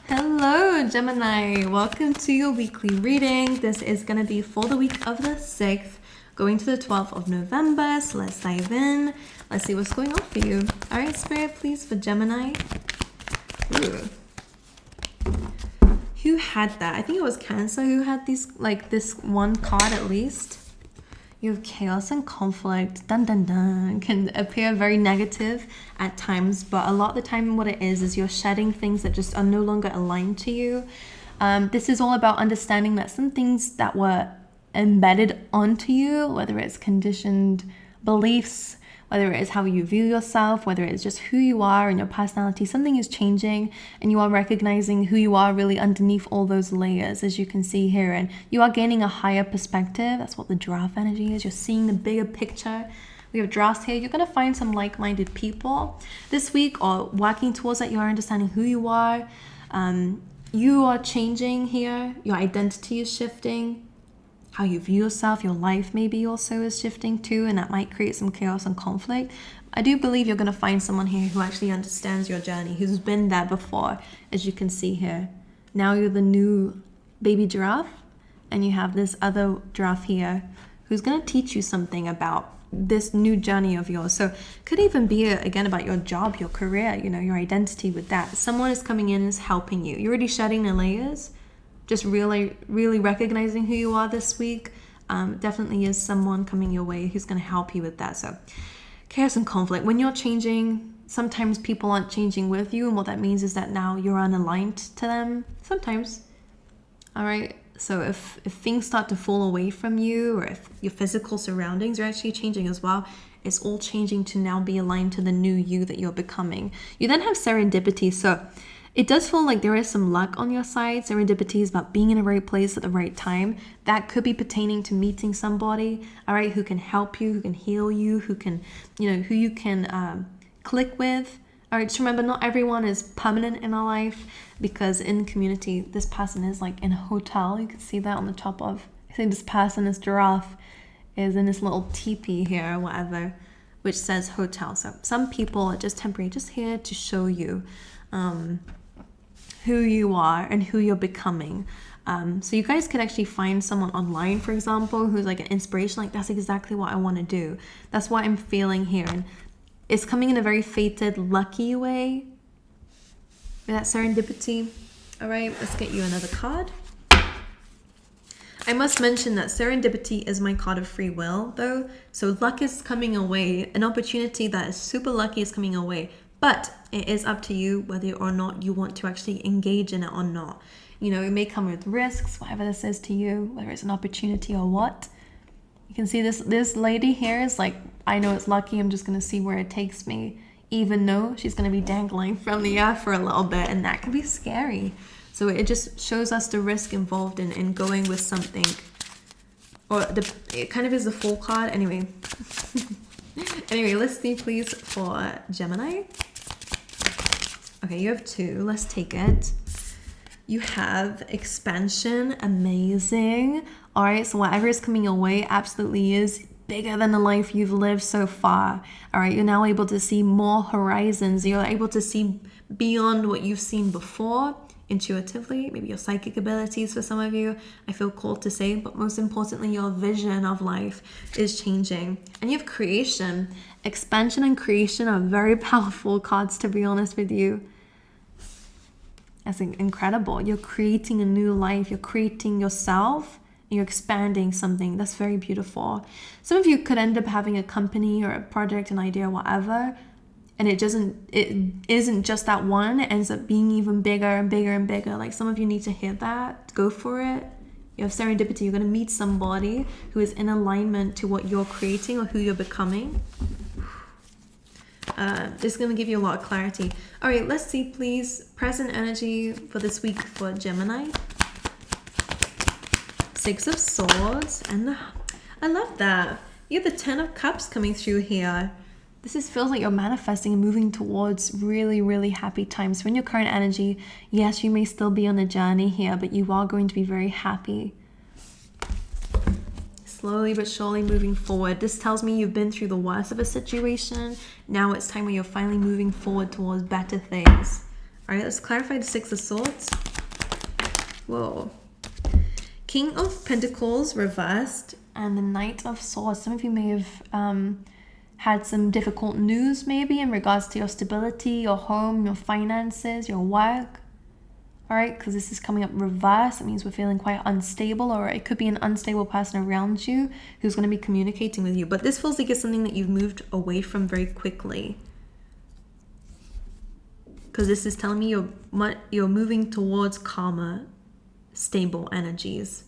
Hello, Gemini. Welcome to your weekly reading. This is going to be for the week of the 6th, going to the 12th of November. So let's dive in. Let's see what's going on for you. All right, Spirit, please, for Gemini. Ooh. Who had that? I think it was Cancer who had these, like this one card at least. You have chaos and conflict, dun dun dun, can appear very negative at times, but a lot of the time what it is you're shedding things that just are no longer aligned to you. This is all about understanding that some things that were embedded onto you, whether it's conditioned beliefs, whether it is how you view yourself, whether it's just who you are and your personality, something is changing and you are recognizing who you are really underneath all those layers, as you can see here, and you are gaining a higher perspective. That's what the draft energy is. You're seeing the bigger picture. We have drafts here. You're going to find some like-minded people this week, or working towards that. You are understanding who you are. You are changing here. Your identity is shifting. How you view yourself, your life maybe also is shifting too, and that might create some chaos and conflict. I do believe you're going to find someone here who actually understands your journey, who's been there before, as you can see here. Now you're the new baby giraffe, and you have this other giraffe here who's going to teach you something about this new journey of yours. So could even be again about your job, your career, your identity with that. Someone is coming in and is helping you. You're already shedding the layers. Just really recognizing who you are this week. Definitely is someone coming your way who's going to help you with that. So chaos and conflict. When you're changing, sometimes people aren't changing with you. And what that means is that now you're unaligned to them. Sometimes. All right. So if things start to fall away from you, or if your physical surroundings are actually changing as well, it's all changing to now be aligned to the new you that you're becoming. You then have serendipity. So it does feel like there is some luck on your side. Serendipity is about being in the right place at the right time. That could be pertaining to meeting somebody, all right, who can help you, who can heal you, who you can click with. All right, just remember, not everyone is permanent in our life, because in community, this person is like in a hotel. You can see that on the top of, I think this person, this giraffe, is in this little teepee here or whatever, which says hotel. So some people are just temporary, just here to show you who you are and who you're becoming. So you guys could actually find someone online, for example, who's like an inspiration, like that's exactly what I want to do. That's what I'm feeling here. And it's coming in a very fated, lucky way. With that serendipity. All right, let's get you another card. I must mention that serendipity is my card of free will, though. So luck is coming away. An opportunity that is super lucky is coming away. But it is up to you whether or not you want to actually engage in it or not. It may come with risks, whatever this is to you, whether it's an opportunity or what. You can see this lady here is like, I know it's lucky, I'm just going to see where it takes me, even though she's going to be dangling from the air for a little bit, and that can be scary. So it just shows us the risk involved in going with something. Or it kind of is the Fool card. Anyway, let's see please for Gemini. Okay, you have 2. Let's take it. You have expansion. Amazing. All right, so whatever is coming your way absolutely is bigger than the life you've lived so far. All right, you're now able to see more horizons. You're able to see beyond what you've seen before intuitively. Maybe your psychic abilities for some of you, I feel called to say, but most importantly, your vision of life is changing. And you have creation. Expansion and creation are very powerful cards, to be honest with you. That's incredible. You're creating a new life. You're creating yourself. And you're expanding something. That's very beautiful. Some of you could end up having a company or a project, an idea, whatever, and it isn't just that one. It ends up being even bigger and bigger and bigger. Like, some of you need to hear that. Go for it. You have serendipity. You're going to meet somebody who is in alignment to what you're creating or who you're becoming. This is going to give you a lot of clarity. All right, let's see, please. Present energy for this week for Gemini. 6 of Swords. And I love that. You have the 10 of Cups coming through here. This feels like you're manifesting and moving towards really, really happy times. So in your current energy, yes, you may still be on a journey here, but you are going to be very happy. Slowly but surely moving forward. This tells me you've been through the worst of a situation. Now it's time where you're finally moving forward towards better things. All right, let's clarify the Six of Swords. Whoa. King of Pentacles reversed and the Knight of Swords. Some of you may have had some difficult news maybe in regards to your stability, your home, your finances, your work. All right, because this is coming up reverse. It means we're feeling quite unstable, or it could be an unstable person around you who's going to be communicating with you. But this feels like it's something that you've moved away from very quickly. Because this is telling me you're moving towards calmer, stable energies.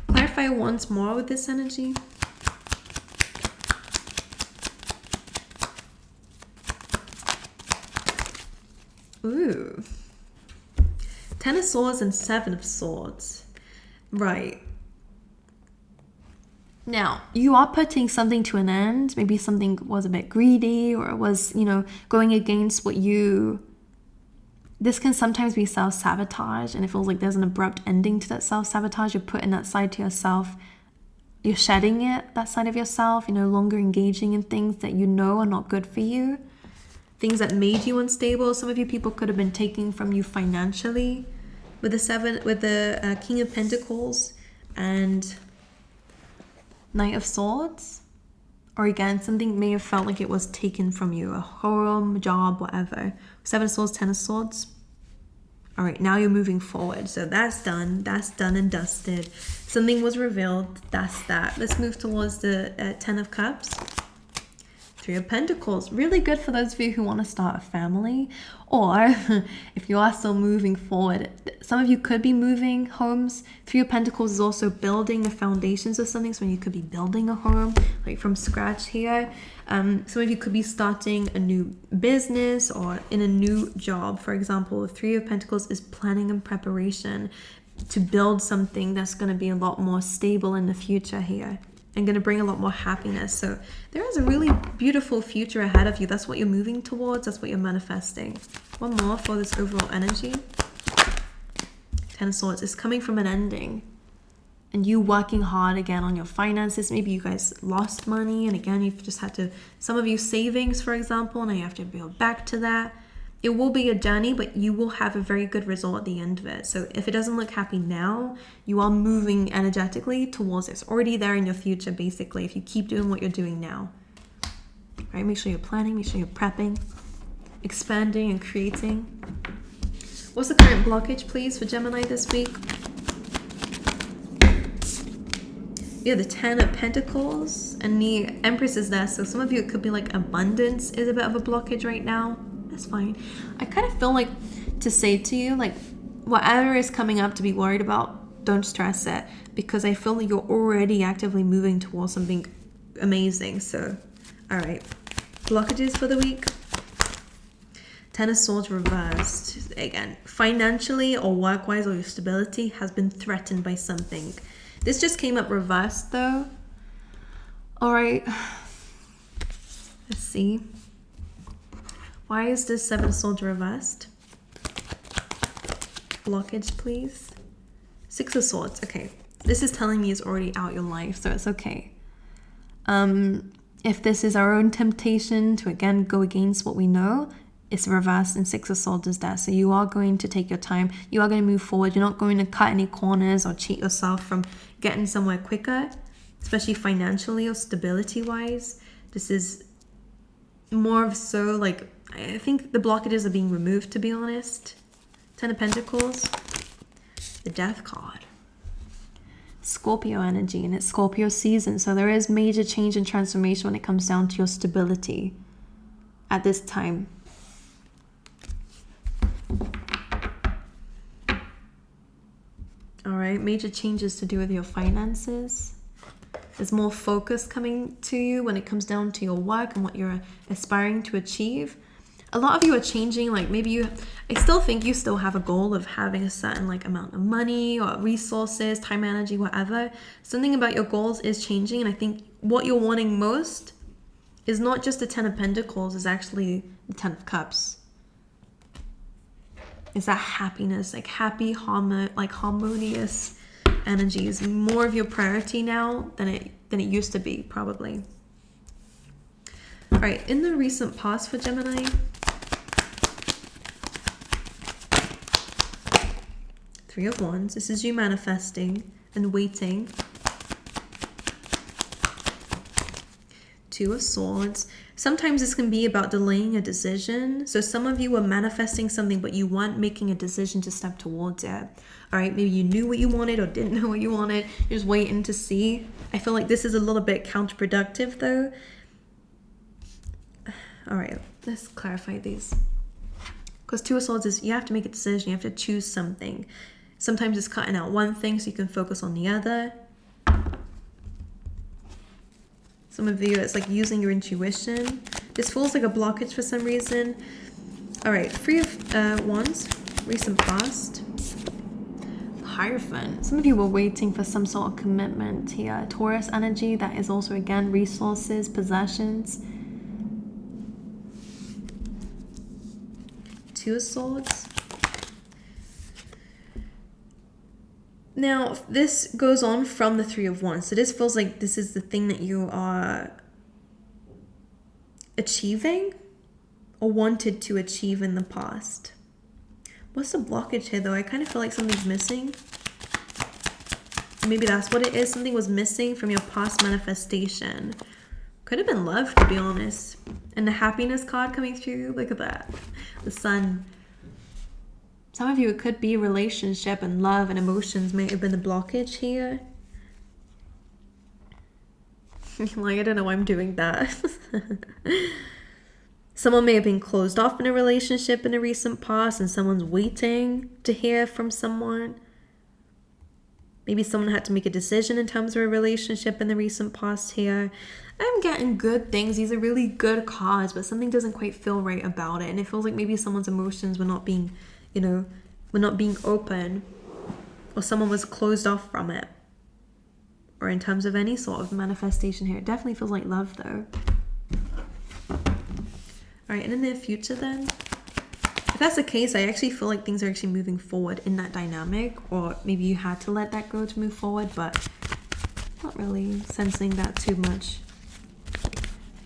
Clarify once more with this energy. Ooh. 10 of Swords and 7 of Swords. Right. Now, you are putting something to an end. Maybe something was a bit greedy, or it was, you know, going against what you... This can sometimes be self-sabotage, and it feels like there's an abrupt ending to that self-sabotage. You're putting that side to yourself. You're shedding it, that side of yourself. You're no longer engaging in things that you know are not good for you. Things that made you unstable. Some of you people could have been taking from you financially with the King of Pentacles and Knight of Swords. Or again, something may have felt like it was taken from you, a home, job, whatever. 7 of Swords, 10 of Swords. All right, now you're moving forward. So that's done and dusted. Something was revealed, that's that. Let's move towards the 10 of Cups. 3 of Pentacles, really good for those of you who want to start a family, or if you are still moving forward. Some of you could be moving homes. 3 of Pentacles is also building the foundations of something, so you could be building a home like from scratch here. Some of you could be starting a new business or in a new job. For example, the 3 of Pentacles is planning and preparation to build something that's going to be a lot more stable in the future here, and going to bring a lot more happiness. So there is a really beautiful future ahead of you. That's what you're moving towards. That's what you're manifesting. One more for this overall energy. 10 of Swords is coming from an ending, and you working hard again on your finances. Maybe you guys lost money, and again, you've just had to, some of you savings, for example, and now you have to build back to that. It will be a journey, but you will have a very good result at the end of it. So if it doesn't look happy now, you are moving energetically towards it. It's already there in your future, basically, if you keep doing what you're doing now. Right? Make sure you're planning, make sure you're prepping, expanding and creating. What's the current blockage, please, for Gemini this week? Yeah, the 10 of Pentacles and the Empress is there. So some of you, it could be like abundance is a bit of a blockage right now. That's fine. I kind of feel like to say to you, like, whatever is coming up to be worried about, don't stress it, because I feel like you're already actively moving towards something amazing. So, all right, blockages for the week. 10 of Swords reversed. Again, financially or work-wise, or your stability has been threatened by something. This just came up reversed though. All right, let's see. Why is this 7 of Swords reversed? Blockage, please. 6 of Swords. Okay. This is telling me it's already out your life, so it's okay. If this is our own temptation to, again, go against what we know, it's reversed and 6 of Swords is there. So you are going to take your time. You are going to move forward. You're not going to cut any corners or cheat yourself from getting somewhere quicker, especially financially or stability-wise. This is more of so like, I think the blockages are being removed, to be honest. 10 of Pentacles. The Death card. Scorpio energy, and it's Scorpio season. So there is major change and transformation when it comes down to your stability at this time. All right, major changes to do with your finances. There's more focus coming to you when it comes down to your work and what you're aspiring to achieve. A lot of you are changing, like maybe I still think you still have a goal of having a certain like amount of money or resources, time, energy, whatever. Something about your goals is changing, and I think what you're wanting most is not just the 10 of Pentacles, it's actually the 10 of Cups. It's that happiness, like happy, harmonious energy is more of your priority now than it used to be, probably. All right, in the recent past for Gemini, Three of Wands. This is you manifesting and waiting. Two of Swords. Sometimes this can be about delaying a decision. So some of you are manifesting something, but you weren't making a decision to step towards it. All right, maybe you knew what you wanted or didn't know what you wanted. You're just waiting to see. I feel like this is a little bit counterproductive though. All right, let's clarify these. Because Two of Swords is you have to make a decision. You have to choose something. Sometimes it's cutting out one thing so you can focus on the other. Some of you, it's like using your intuition. This feels like a blockage for some reason. All right, Three of Wands, recent past. Hierophant. Some of you were waiting for some sort of commitment here. Taurus energy, that is also, again, resources, possessions. Two of Swords. Now, this goes on from the Three of Wands. So this feels like this is the thing that you are achieving or wanted to achieve in the past. What's the blockage here, though? I kind of feel like something's missing. Maybe that's what it is. Something was missing from your past manifestation. Could have been love, to be honest. And the happiness card coming through. Look at that. The Sun. Some of you, it could be relationship and love and emotions may have been the blockage here. Like, I don't know why I'm doing that. Someone may have been closed off in a relationship in the recent past and someone's waiting to hear from someone. Maybe someone had to make a decision in terms of a relationship in the recent past here. I'm getting good things. These are really good cards, but something doesn't quite feel right about it. And it feels like maybe someone's emotions were not being, you know, were not being open, or someone was closed off from it. Or in terms of any sort of manifestation here. It definitely feels like love though. Alright, and in the future then, if that's the case, I actually feel like things are actually moving forward in that dynamic, or maybe you had to let that go to move forward, but not really sensing that too much.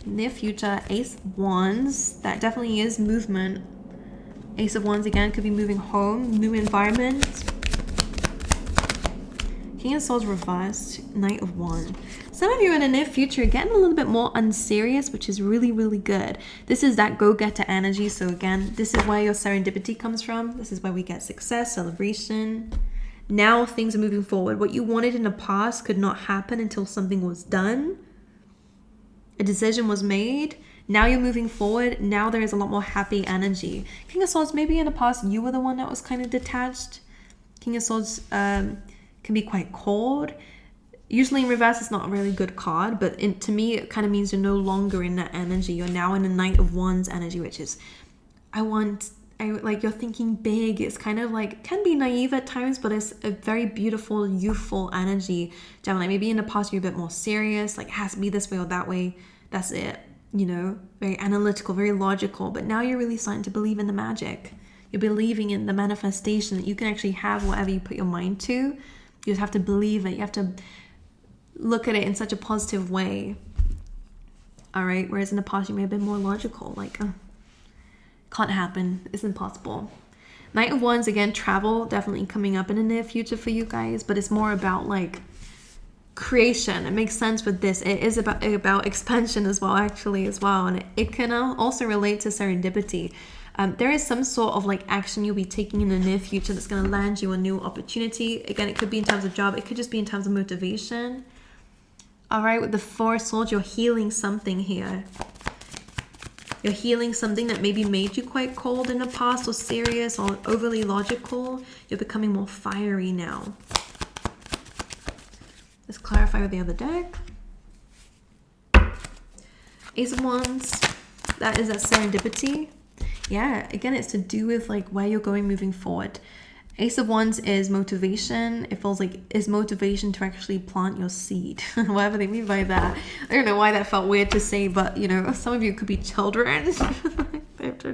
Near future, Ace of Wands, that definitely is movement. Ace of Wands again could be moving home, new environment. King of Swords reversed, Knight of Wands. Some of you in the near future are getting a little bit more unserious, which is really, really good. This is that go-getter energy. So again, this is where your serendipity comes from. This is where we get success, celebration. Now things are moving forward. What you wanted in the past could not happen until something was done. A decision was made. Now you're moving forward. Now there is a lot more happy energy. King of Swords, maybe in the past you were the one that was kind of detached. King of Swords can be quite cold. Usually in reverse, it's not a really good card, but to me, it kind of means you're no longer in that energy. You're now in the Knight of Wands energy, which is, like you're thinking big. It's kind of like, can be naive at times, but it's a very beautiful, youthful energy. Gemini, maybe in the past you're a bit more serious, like it has to be this way or that way. That's it. You know, very analytical, very logical, but now you're really starting to believe in the magic. You're believing in the manifestation that you can actually have whatever you put your mind to. You just have to believe it. You have to look at it in such a positive way. All right. Whereas in the past, you may have been more logical, like, can't happen. It's impossible. Knight of Wands, again, travel definitely coming up in the near future for you guys, but it's more about like creation. It makes sense with this. It is about expansion as well, actually, as well. And it can also relate to serendipity. There is some sort of like action you'll be taking in the near future that's going to land you a new opportunity. Again, it could be in terms of job. It could just be in terms of motivation. All right, with the Four of Swords, you're healing something here. You're healing something that maybe made you quite cold in the past, or serious, or overly logical. You're becoming more fiery now. Let's clarify with the other deck. Ace of Wands, that is that serendipity. Yeah, again, it's to do with like where you're going moving forward. Ace of Wands is motivation. It feels like is motivation to actually plant your seed. Whatever they mean by that. I don't know why that felt weird to say, but you know, some of you could be children.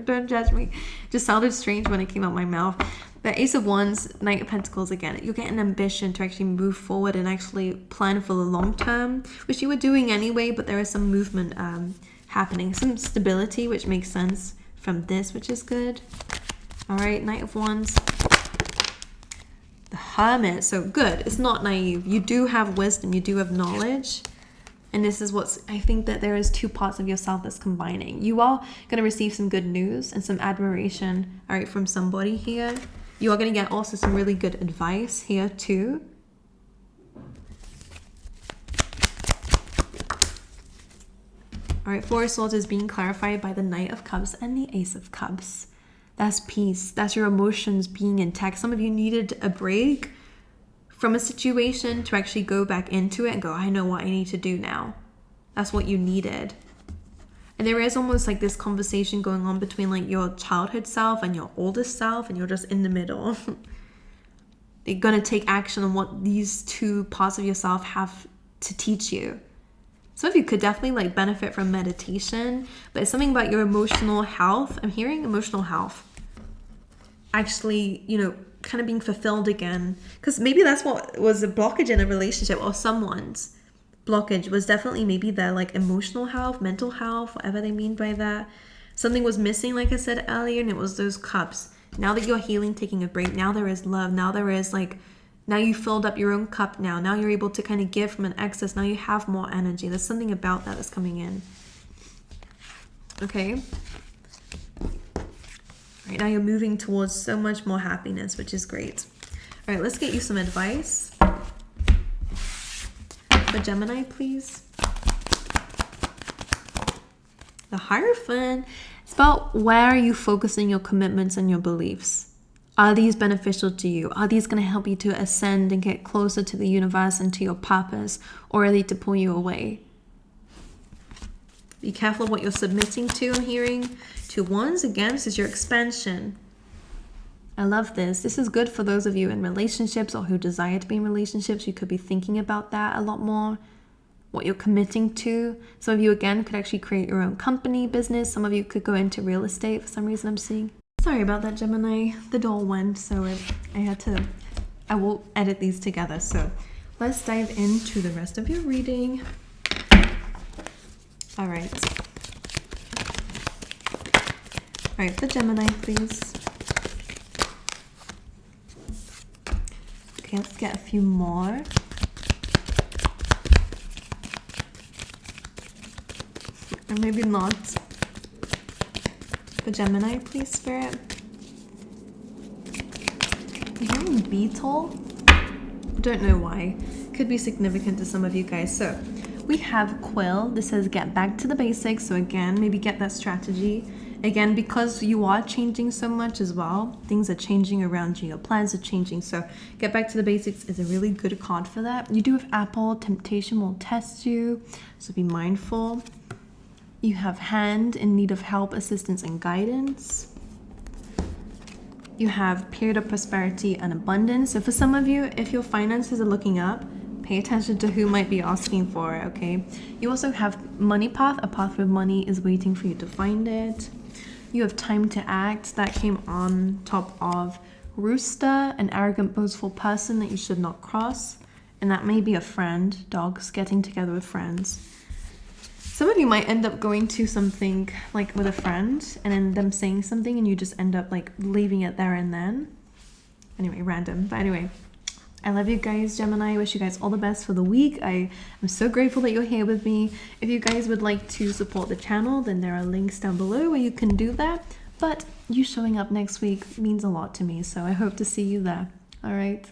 Don't judge me. It just sounded strange when it came out my mouth. The Ace of Wands, Knight of Pentacles, again, you're getting ambition to actually move forward and actually plan for the long term, which you were doing anyway, but there is some movement happening, some stability, which makes sense from this, which is good. All right, Knight of Wands. The Hermit. So good. It's not naive. You do have wisdom. You do have knowledge. And this is what's, I think that there is two parts of yourself that's combining. You are going to receive some good news and some admiration, all right, from somebody here. You are going to get also some really good advice here too. All right, Four of Swords is being clarified by the Knight of Cups and the Ace of Cups. That's peace. That's your emotions being intact. Some of you needed a break from a situation to actually go back into it and go, I know what I need to do now. That's what you needed. And there is almost like this conversation going on between like your childhood self and your oldest self, and you're just in the middle. You're going to take action on what these two parts of yourself have to teach you. Some of you could definitely like benefit from meditation, but it's something about your emotional health. I'm hearing emotional health. Actually, you know, kind of being fulfilled again. Because maybe that's what was a blockage in a relationship, or someone's blockage was definitely maybe their like emotional health, mental health, whatever they mean by that. Something was missing, like I said earlier, and it was those cups. Now that you're healing, taking a break, now there is love. Now there is like, now you filled up your own cup now. Now you're able to kind of give from an excess. Now you have more energy. There's something about that that's coming in. Okay. Right now you're moving towards so much more happiness, which is great. All right, let's get you some advice. For Gemini, please. The Hierophant. It's about where are you focusing your commitments and your beliefs. Are these beneficial to you? Are these going to help you to ascend and get closer to the universe and to your purpose? Or are they to pull you away? Be careful of what you're submitting to. I'm hearing 2 wands. Again, this is your expansion. I love this. This is good for those of you in relationships or who desire to be in relationships. You could be thinking about that a lot more. What you're committing to. Some of you, again, could actually create your own company, business. Some of you could go into real estate for some reason I'm seeing. Sorry about that, Gemini. The door went, so I will edit these together. So let's dive into the rest of your reading. All right. All right, the Gemini, please. Okay, let's get a few more. Or maybe not. For Gemini, please, Spirit. I'm hearing beetle. Don't know why. Could be significant to some of you guys. So we have Quill. This says get back to the basics. So again, maybe get that strategy. Again, because you are changing so much as well. Things are changing around you. Your plans are changing. So get back to the basics is a really good card for that. You do have Apple. Temptation will test you. So be mindful. You have Hand, in need of help, assistance, and guidance. You have Period of prosperity and abundance. So for some of you, if your finances are looking up, pay attention to who might be asking for it, okay? You also have Money Path. A path with money is waiting for you to find it. You have Time to act. That came on top of Rooster, an arrogant, boastful person that you should not cross. And that may be a friend, dogs getting together with friends. Some of you might end up going to something like with a friend and then them saying something and you just end up like leaving it there and then. Anyway, random. But anyway, I love you guys, Gemini. I wish you guys all the best for the week. I am so grateful that you're here with me. If you guys would like to support the channel, then there are links down below where you can do that. But you showing up next week means a lot to me, so I hope to see you there. All right.